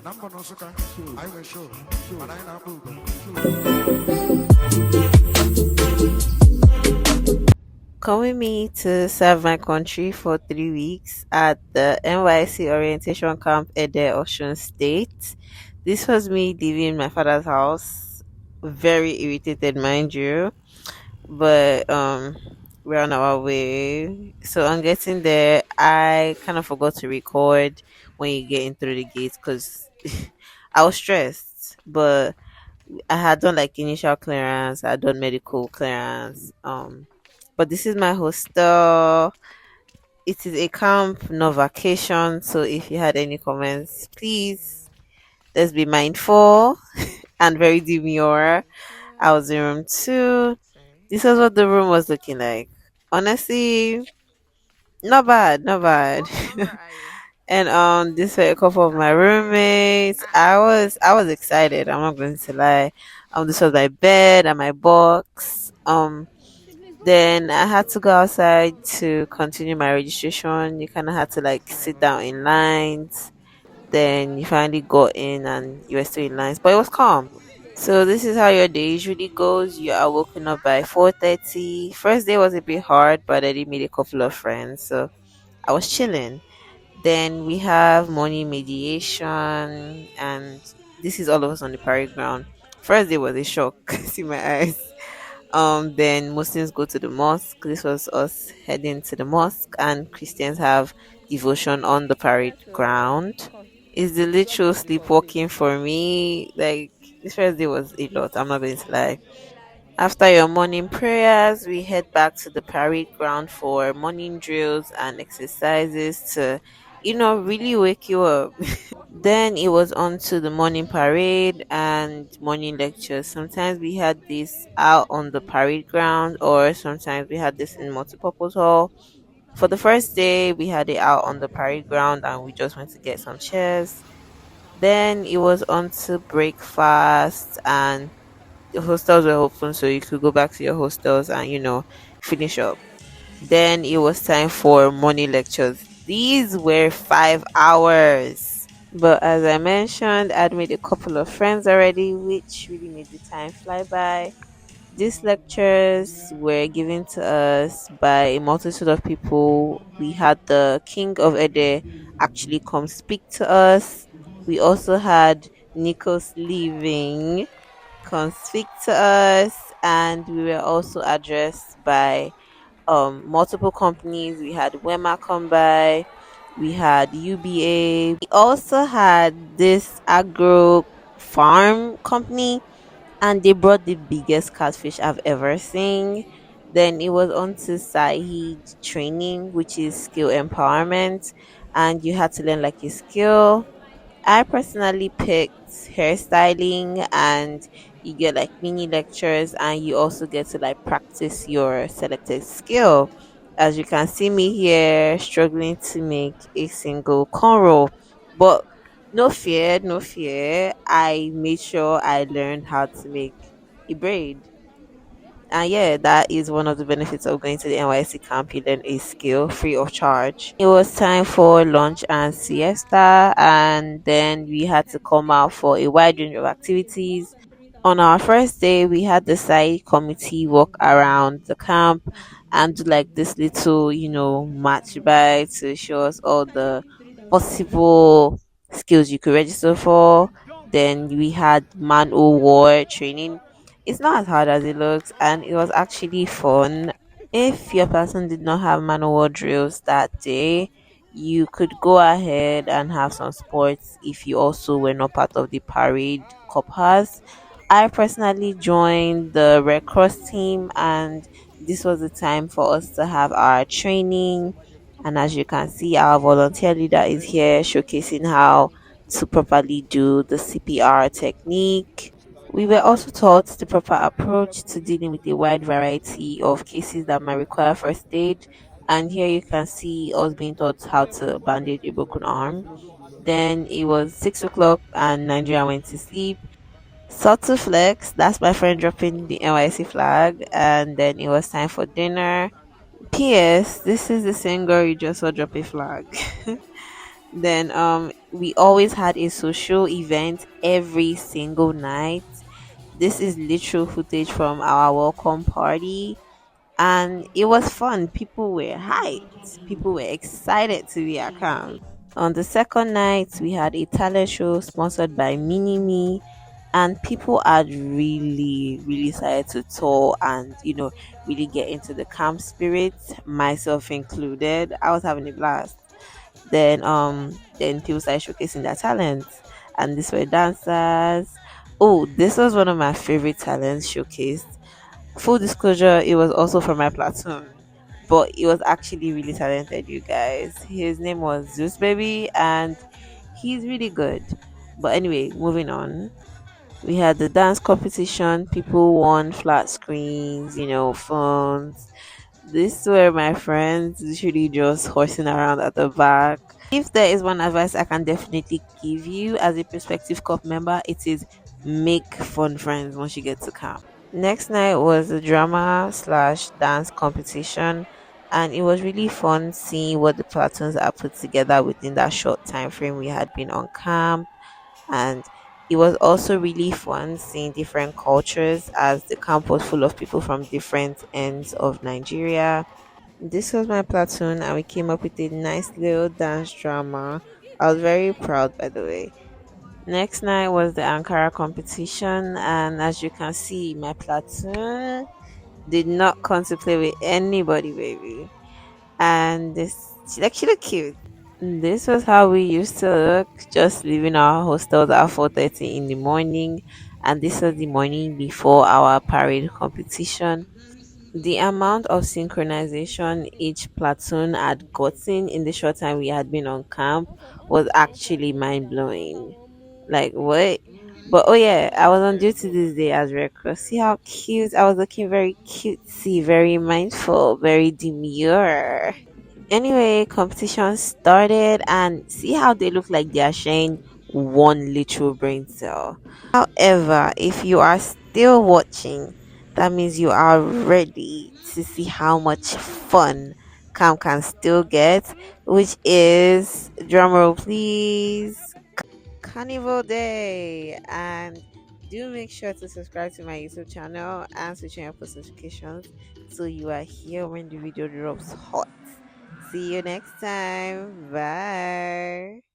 Come with me to serve my country for 3 weeks at the NYSC Orientation Camp at the Osun State. This was me leaving my father's house. Very irritated, mind you, but we're on our way. So on getting there, I kind of forgot to record when you get in through the gates because I was stressed, but I had done like initial clearance, I had done medical clearance. But this is my hostel. It is a camp, no vacation. So if you had any comments, please let's be mindful and very demure. I was in room two. This is what the room was looking like. Honestly, not bad, not bad. And this were a couple of my roommates. I was excited. I'm not going to lie. This was my bed and my box. Then I had to go outside to continue my registration. You kind of had to like sit down in lines. Then you finally got in and you were still in lines, but it was calm. So this is how your day usually goes. You are woken up by 4:30. First day was a bit hard, but I did meet a couple of friends, so I was chilling. Then we have morning mediation, and this is all of us on the parade ground. First day was a shock. See my eyes. Then Muslims go to the mosque. This was us heading to the mosque, and Christians have devotion on the parade ground. It's the literal sleepwalking for me. Like this first day was a lot. I'm not going to lie. After your morning prayers, we head back to the parade ground for morning drills and exercises to, really wake you up. Then it was on to the morning parade and morning lectures. Sometimes we had this out on the parade ground, or sometimes we had this in multipurpose hall. For the first day, we had it out on the parade ground and we just went to get some chairs. Then it was on to breakfast, and the hostels were open, so you could go back to your hostels and, finish up. Then it was time for morning lectures. These were 5 hours. But as I mentioned, I'd made a couple of friends already, which really made the time fly by. These lectures were given to us by a multitude of people. We had the King of Ede actually come speak to us. We also had Nikos leaving come speak to us, and we were also addressed by multiple companies. We had Wema come by, we had UBA, we also had this agro farm company, and they brought the biggest catfish I've ever seen. Then it was on to Sahid training, which is skill empowerment, and you had to learn like a skill. I personally picked hairstyling, and you get like mini lectures, and you also get to like practice your selected skill. As you can see me here struggling to make a single cornrow, but no fear, no fear. I made sure I learned how to make a braid. And yeah, that is one of the benefits of going to the NYC camp. You learn a skill free of charge. It was time for lunch and siesta, and then we had to come out for a wide range of activities. On our first day, we had the site committee walk around the camp and do like this little, match by to show us all the possible skills you could register for. Then we had man o' war training. It's not as hard as it looks, and it was actually fun. If your person did not have manual drills that day, you could go ahead and have some sports if you also were not part of the parade coppers. I personally joined the Red Cross team, and this was the time for us to have our training. And as you can see, our volunteer leader is here showcasing how to properly do the CPR technique. We were also taught the proper approach to dealing with a wide variety of cases that might require first aid. And here you can see us being taught how to bandage a broken arm. Then it was 6 o'clock and Nigeria went to sleep. Subtle flex, that's my friend dropping the NYC flag. And then it was time for dinner. P.S. This is the same girl you just saw drop a flag. Then we always had a social event every single night. This is literal footage from our welcome party, and it was fun. People were hyped. People were excited to be at camp. On the second night, we had a talent show sponsored by Minimi, and people had really started to tour and really get into the camp spirit, myself included. I was having a blast. Then people started showcasing their talents, and these were dancers. Oh, this was one of my favorite talents showcased. Full disclosure, it was also from my platoon, but it was actually really talented, you guys. His name was Zeus Baby, and he's really good. But anyway, moving on. We had the dance competition. People won flat screens, phones. These were my friends, literally just horsing around at the back. If there is one advice I can definitely give you as a prospective corp member, it is make fun friends once you get to camp. Next night was a drama slash dance competition, and it was really fun seeing what the platoons are put together within that short time frame we had been on camp. And it was also really fun seeing different cultures as the camp was full of people from different ends of Nigeria. This was my platoon, and we came up with a nice little dance drama. I was very proud, by the way. Next night was the Ankara competition, and as you can see, my platoon did not contemplate with anybody, baby. And she looked cute. This was how we used to look, just leaving our hostels at 4:30 in the morning, and this was the morning before our parade competition. The amount of synchronization each platoon had gotten in the short time we had been on camp was actually mind blowing. Like what? But oh yeah, I was on duty this day as Red Cross. See how cute I was looking, very cutesy, very mindful, very demure. Anyway, competition started, and see how they look like they are sharing one literal brain cell. However, if you are still watching, that means you are ready to see how much fun Cam can still get, which is drumroll please, Carnival Day. And do make sure to subscribe to my YouTube channel and switch on your post notifications so you are here when the video drops hot. See you next time. Bye.